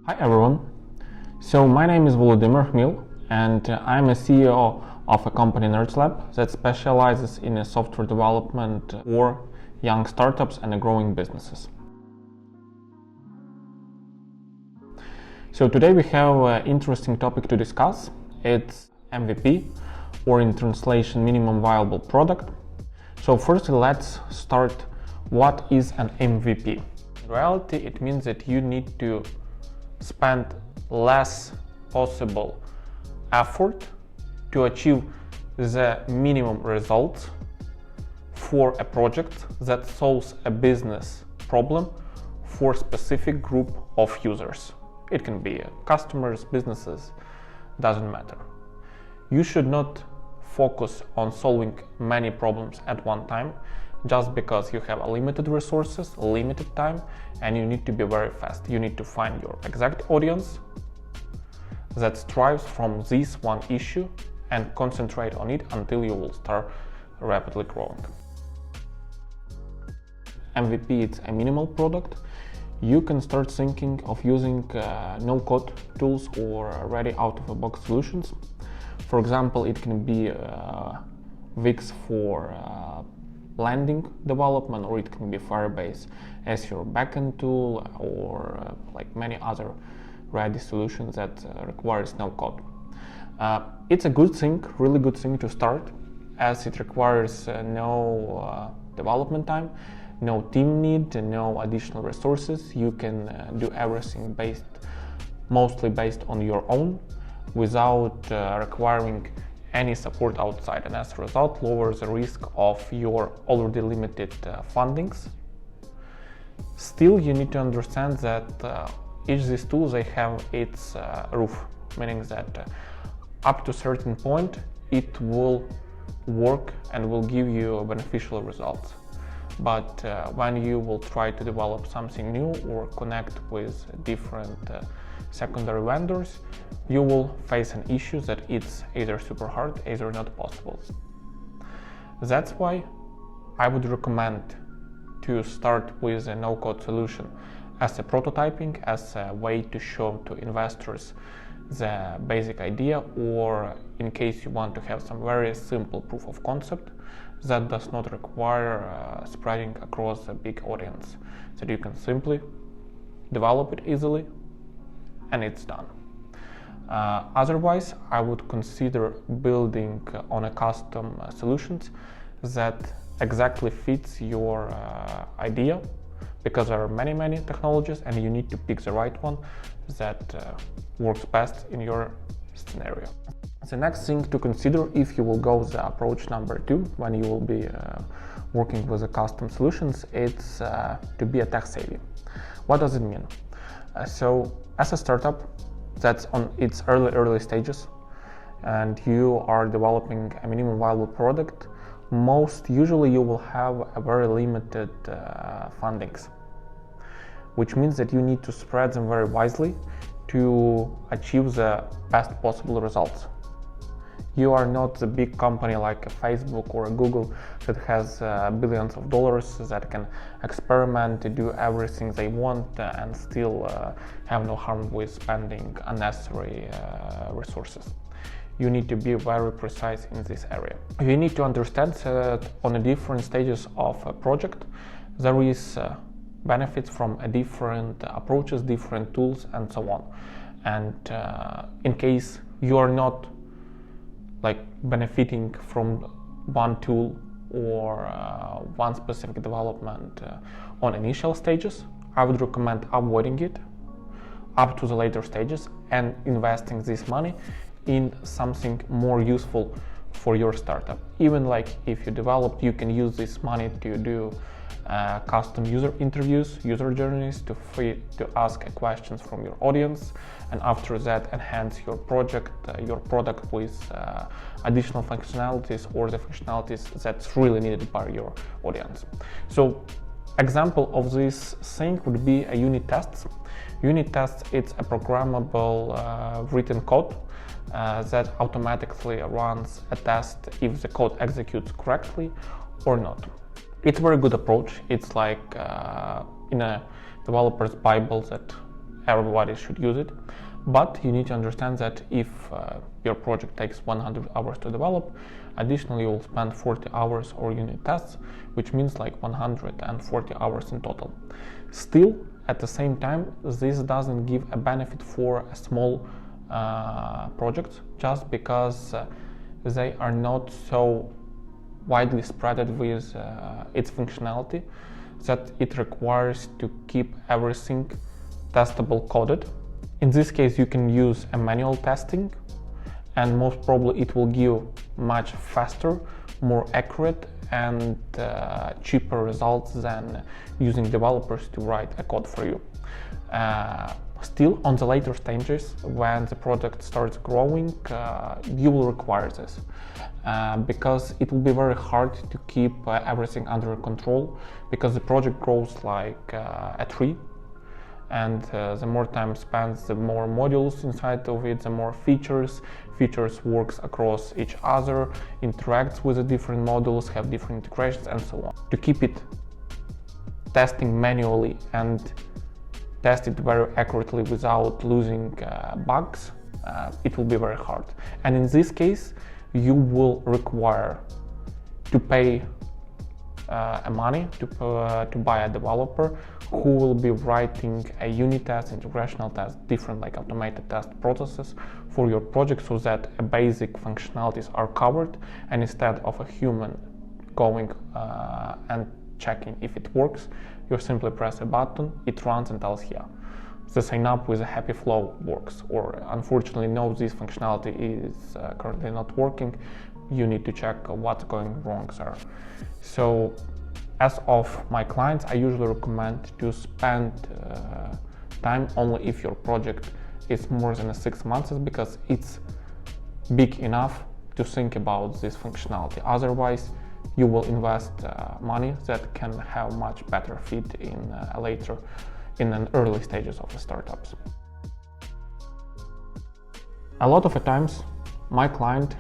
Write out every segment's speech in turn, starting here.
Hi everyone. So my name is Volodimir Hmil and I'm a CEO of a company NERDZ LAB that specializes in software development for young startups and growing businesses. So today we have an interesting topic to discuss. It's MVP, or in translation minimum viable product. So first let's start, what is an MVP? In reality it means that you need to spend less possible effort to achieve the minimum results for a project that solves a business problem for a specific group of users. It can be customers, businesses, doesn't matter. You should not focus on solving many problems at one time just because you have limited resources, limited time, and you need to be very fast. You need to find your exact audience that strives from this one issue and concentrate on it until you will start rapidly growing. MVP, it's a minimal product. You can start thinking of using no-code tools or already out-of-the-box solutions. For example, it can be Wix for landing development, or it can be Firebase as your backend tool, or like many other ready solutions that requires no code. It's a good thing, really good thing to start, as it requires no development time, no team need, no additional resources. You can do everything mostly based on your own, without requiring any support outside, and as a result lowers the risk of your already limited fundings. Still, you need to understand that each of these tools, they have its roof, meaning that up to a certain point it will work and will give you beneficial results. But when you will try to develop something new or connect with different secondary vendors, you will face an issue that it's either super hard, either not possible. That's why I would recommend to start with a no-code solution as a prototyping, as a way to show to investors the basic idea, or in case you want to have some very simple proof of concept that does not require spreading across a big audience, that you can simply develop it easily and it's done. Otherwise, I would consider building on a custom solutions that exactly fits your idea, because there are many technologies and you need to pick the right one that works best in your scenario. The next thing to consider, if you will go the approach number 2 when you will be working with the custom solutions, it's to be a tech savvy. What does it mean? So as a startup that's on its early stages and you are developing a minimum viable product, most usually you will have a very limited fundings, which means that you need to spread them very wisely to achieve the best possible results. You are not the big company like a Facebook or a Google that has billions of dollars, that can experiment, to do everything they want and still have no harm with spending unnecessary resources. You need to be very precise in this area. You need to understand that on the different stages of a project there is benefits from different approaches, different tools and so on. And in case you are not like benefiting from one tool or one specific development on initial stages, I would recommend avoiding it up to the later stages and investing this money in something more useful for your startup. Even like if you developed, you can use this money to do custom user interviews, user journeys, to ask questions from your audience, and after that enhance your product with additional functionalities or the functionalities that's really needed by your audience. So example of this thing would be a unit tests. Unit tests, it's a programmable written code that automatically runs a test if the code executes correctly or not. It's a very good approach. It's like in a developer's Bible that everybody should use it. But you need to understand that if your project takes 100 hours to develop, additionally you will spend 40 hours or unit tests, which means like 140 hours in total. Still, at the same time, this doesn't give a benefit for a small projects, just because they are not so widely spread with its functionality that it requires to keep everything testable coded. In this case, you can use a manual testing, and most probably it will give much faster, more accurate and cheaper results than using developers to write a code for you. Still, on the later stages, when the product starts growing, you will require this because it will be very hard to keep everything under control, because the project grows like a tree, and the more time spent, the more modules inside of it, the more features works across each other, interacts with the different modules, have different integrations, and so on. To keep it testing manually and test it very accurately without losing bugs, it will be very hard. And in this case, you will require to pay money to buy a developer who will be writing a unit test, integrational test, different like automated test processes for your project, so that basic functionalities are covered, and instead of a human going and checking if it works, you simply press a button, it runs and tells yeah, the sign up with a happy flow works, or unfortunately no, this functionality is currently not working, you need to check what's going wrong there. So as of my clients, I usually recommend to spend time only if your project is more than 6 months, because it's big enough to think about this functionality. Otherwise, you will invest money that can have much better fit in an early stages of the startups. A lot of the times, my client,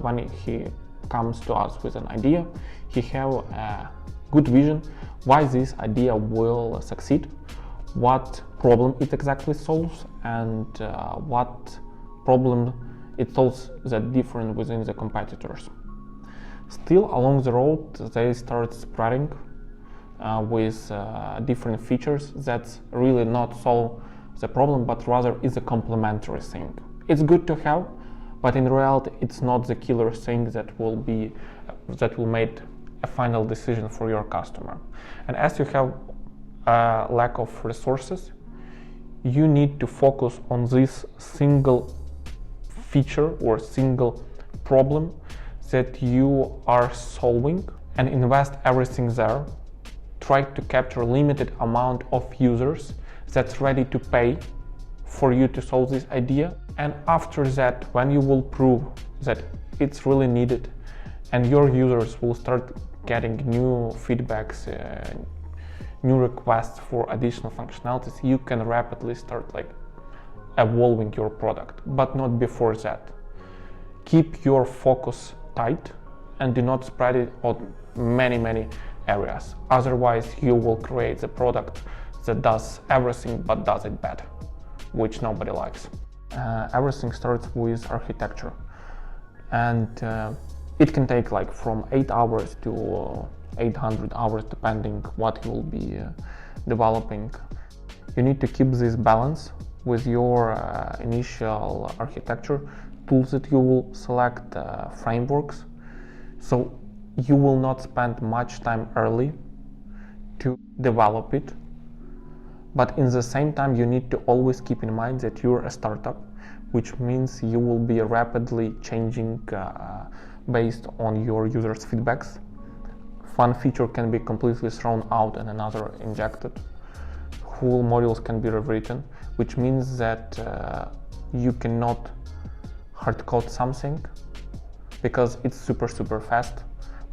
when he comes to us with an idea, he have a good vision why this idea will succeed, what problem it exactly solves, and what problem it solves that different within the competitors. Still, along the road, they start spreading with different features that really not solve the problem, but rather is a complementary thing. It's good to have, but in reality, it's not the killer thing that will make a final decision for your customer. And as you have a lack of resources, you need to focus on this single feature or single problem that you are solving and invest everything there. Try to capture limited amount of users that's ready to pay for you to solve this idea. And after that, when you will prove that it's really needed and your users will start getting new feedbacks, new requests for additional functionalities, you can rapidly start like evolving your product, but not before that. Keep your focus tight and do not spread it on many areas. Otherwise, you will create the product that does everything but does it bad, which nobody likes. Everything starts with architecture, and it can take like from 8 hours to 800 hours depending what you will be developing. You need to keep this balance with your initial architecture, tools that you will select, frameworks, so you will not spend much time early to develop it. But in the same time, you need to always keep in mind that you're a startup, which means you will be rapidly changing based on your users' feedbacks. One feature can be completely thrown out and another injected. Whole modules can be rewritten, which means that you cannot hard code something because it's super fast,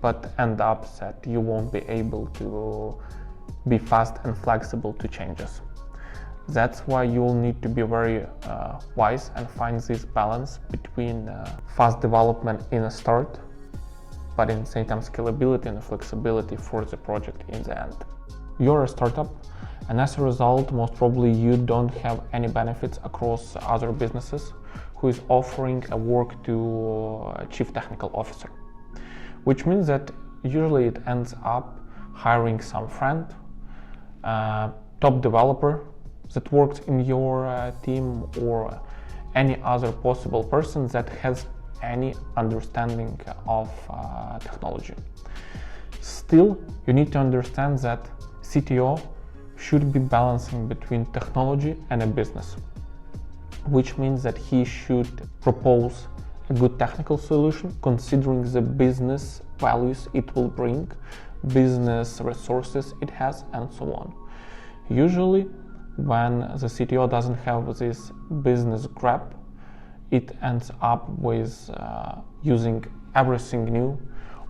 but end up that you won't be able to be fast and flexible to changes. That's why you'll need to be very wise and find this balance between fast development in a start, but in the same time scalability and flexibility for the project in the end. You're a startup And as a result, most probably you don't have any benefits across other businesses who is offering a work to chief technical officer, which means that usually it ends up hiring some friend, top developer that works in your team, or any other possible person that has any understanding of technology. Still, you need to understand that CTO should be balancing between technology and a business, which means that he should propose a good technical solution considering the business values it will bring, business resources it has, and so on. Usually, when the CTO doesn't have this business grab, it ends up with using everything new,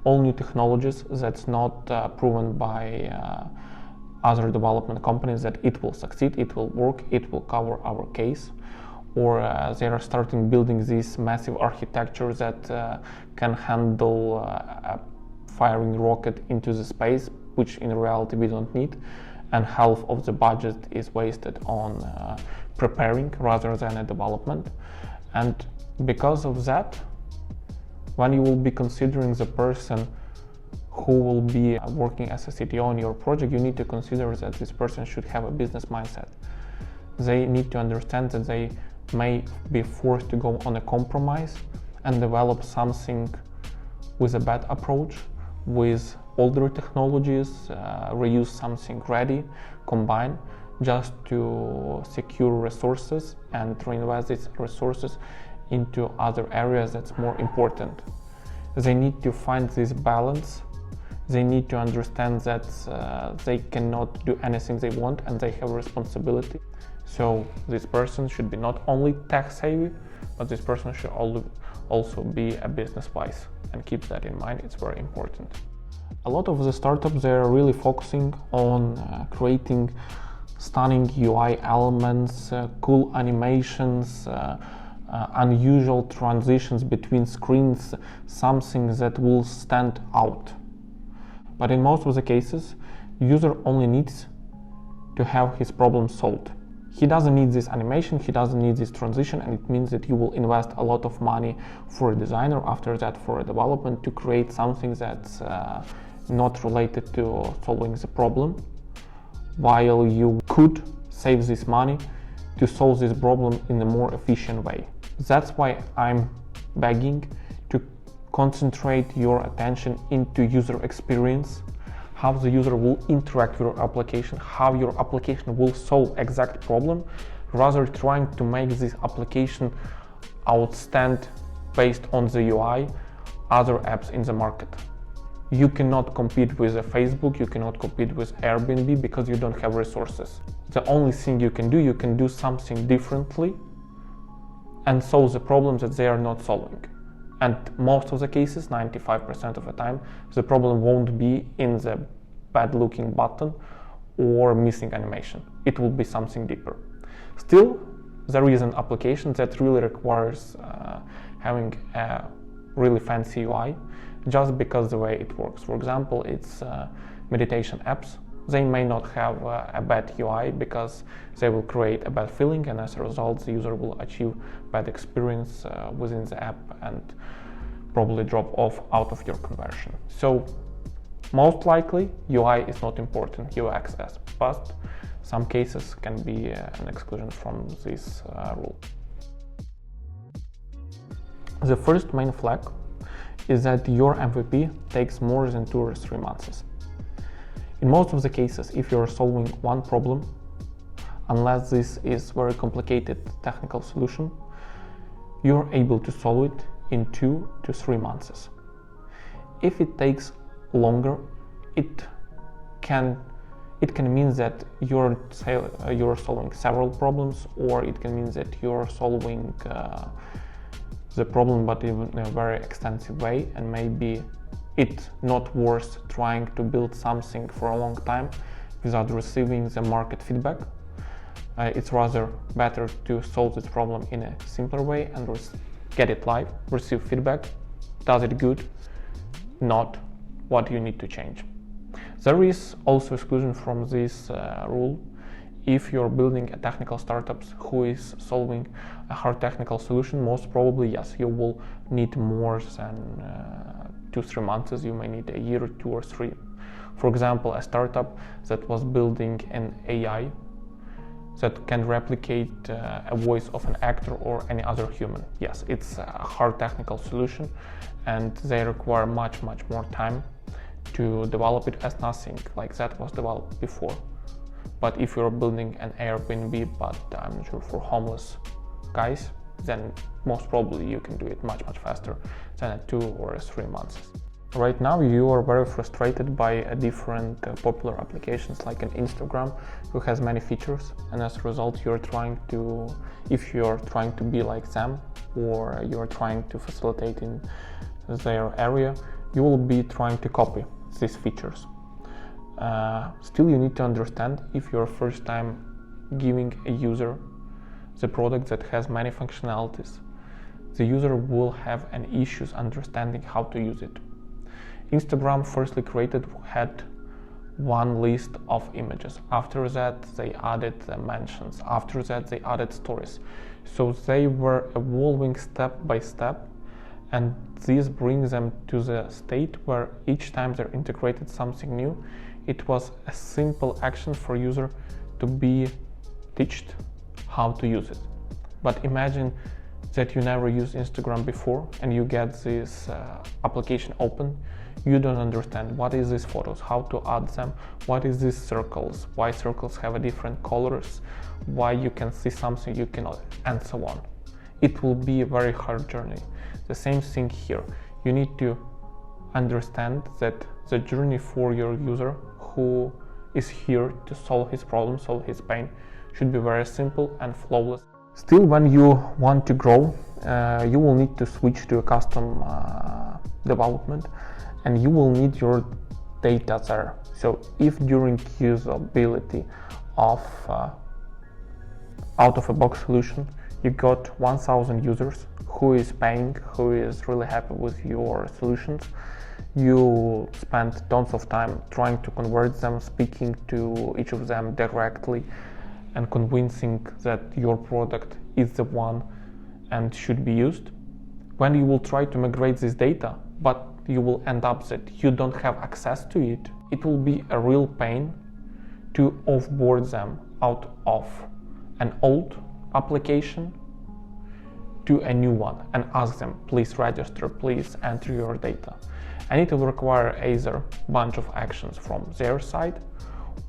all new technologies that's not proven by other development companies that it will succeed, it will work, it will cover our case. Or they are starting building this massive architecture that can handle firing rocket into the space, which in reality we don't need, and half of the budget is wasted on preparing rather than a development. And because of that, when you will be considering the person who will be working as a CTO on your project, you need to consider that this person should have a business mindset. They need to understand that they may be forced to go on a compromise and develop something with a bad approach, with older technologies, reuse something ready, combine, just to secure resources and reinvest these resources into other areas that's more important. They need to find this balance. They need to understand that they cannot do anything they want and they have a responsibility. So this person should be not only tech savvy, but this person should also be a business wise, and keep that in mind, it's very important. A lot of the startups, they're really focusing on creating stunning UI elements, cool animations, unusual transitions between screens, something that will stand out. But in most of the cases, user only needs to have his problem solved. He doesn't need this animation, he doesn't need this transition, and it means that you will invest a lot of money for a designer, after that for a development, to create something that's not related to solving the problem, while you could save this money to solve this problem in a more efficient way. That's why I'm begging to concentrate your attention into user experience, how the user will interact with your application, how your application will solve exact problem, rather trying to make this application outstand based on the UI, other apps in the market. You cannot compete with a Facebook, you cannot compete with Airbnb because you don't have resources. The only thing you can do something differently and solve the problem that they are not solving. And most of the cases, 95% of the time, the problem won't be in the bad looking button or missing animation. It will be something deeper. Still, there is an application that really requires having a really fancy UI, just because the way it works. For example, it's meditation apps. They may not have a bad UI because they will create a bad feeling, and as a result the user will achieve bad experience within the app and probably drop off out of your conversion. So most likely UI is not important, UX is, but some cases can be an exclusion from this rule. The first main flag is that your MVP takes more than 2 or 3 months. In most of the cases, if you're solving one problem, unless this is very complicated technical solution, you're able to solve it in 2 to 3 months. If it takes longer, it can mean that you're solving several problems, or it can mean that you're solving the problem but in a very extensive way, and maybe it's not worth trying to build something for a long time without receiving the market feedback. It's rather better to solve this problem in a simpler way and get it live, receive feedback, does it good, not what you need to change. There is also exclusion from this rule if you're building a technical startup who is solving a hard technical solution, most probably yes, you will need more than 2-3 months. You may need a year, 2 or 3. For example, a startup that was building an AI that can replicate a voice of an actor or any other human. Yes, it's a hard technical solution and they require much more time to develop it, as nothing like that was developed before. But if you're building an Airbnb, but I'm not sure, for homeless guys, then most probably you can do it much faster than a 2 or 3 months. Right now you are very frustrated by different popular applications like an Instagram, who has many features, and as a result you're trying to, if you're trying to be like them or you're trying to facilitate in their area, you will be trying to copy these features. Still, you need to understand, if you're first time giving a user the product that has many functionalities, the user will have an issues understanding how to use it. Instagram firstly had one list of images. After that they added the mentions. After that they added stories. So they were evolving step by step, and this brings them to the state where each time they integrated something new, it was a simple action for user to be taught how to use it. But imagine that you never used Instagram before and you get this application open. You don't understand what is these photos, how to add them, what is these circles, why circles have a different colors, why you can see something you cannot, and so on. It will be a very hard journey. The same thing here. You need to understand that the journey for your user who is here to solve his problem, solve his pain, should be very simple and flawless. Still, when you want to grow, you will need to switch to a custom development, and you will need your data there. So if during usability of out-of-a-box solution you got 1,000 users who is paying, who is really happy with your solutions, you spend tons of time trying to convert them, speaking to each of them directly and convincing that your product is the one and should be used. When you will try to migrate this data, but you will end up that you don't have access to it, it will be a real pain to offboard them out of an old application to a new one and ask them, please register, please enter your data. And it will require either a bunch of actions from their side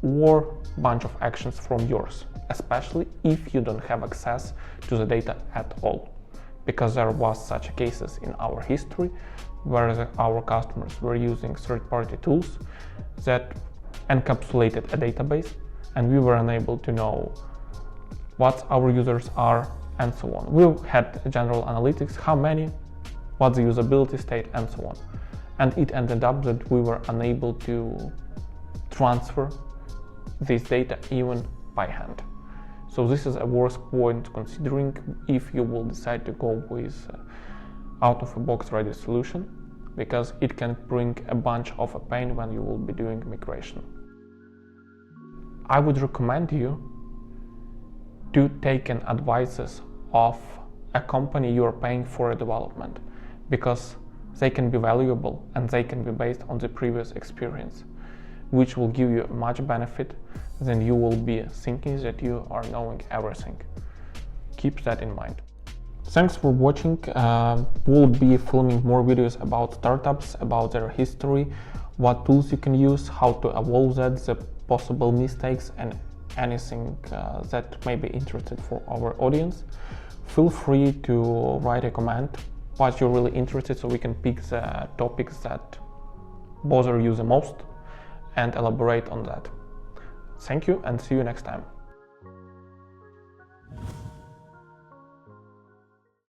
or a bunch of actions from yours, especially if you don't have access to the data at all. Because there was such cases in our history where our customers were using third-party tools that encapsulated a database, and we were unable to know what our users are and so on. We had general analytics, how many, what the usability state, and so on. And it ended up that we were unable to transfer this data even by hand. So this is a worst point considering if you will decide to go with out-of-a-box ready solution, because it can bring a bunch of a pain when you will be doing migration. I would recommend you to take an advices of a company you are paying for a development, because they can be valuable and they can be based on the previous experience, which will give you much benefit than you will be thinking that you are knowing everything. Keep that in mind. Thanks for watching. We'll be filming more videos about startups, about their history, what tools you can use, how to evolve that, the possible mistakes, and anything that may be interested for our audience. Feel free to write a comment what you're really interested, so we can pick the topics that bother you the most and elaborate on that. Thank you and see you next time.